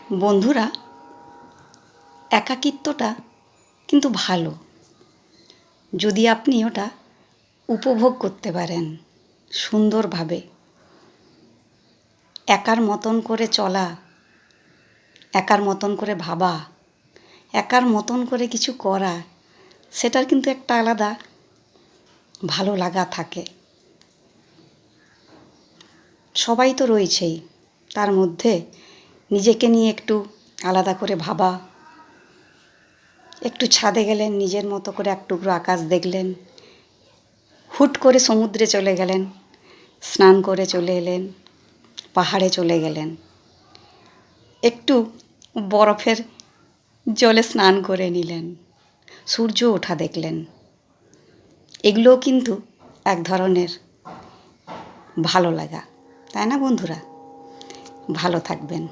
বন্ধুরা, একাকিত্বটা কিন্তু ভালো যদি আপনি ওটা উপভোগ করতে পারেন সুন্দরভাবে। একার মতন করে চলা, একার মতন করে ভাবা, একার মতন করে কিছু করা, সেটার কিন্তু একটা আলাদা ভালো লাগা থাকে। সবাই তো রয়েছেই, তার মধ্যে নিজেকে নিয়ে একটু আলাদা করে ভাবা, একটু ছাদে গেলেন, নিজের মতো করে এক টুকরো আকাশ দেখলেন, হুট করে সমুদ্রে চলে গেলেন, স্নান করে চলে এলেন, পাহাড়ে চলে গেলেন, একটু বরফের জলে স্নান করে নিলেন, সূর্য ওঠা দেখলেন। এগুলোও কিন্তু এক ধরনের ভালো লাগা, তাই না বন্ধুরা? ভালো থাকবেন।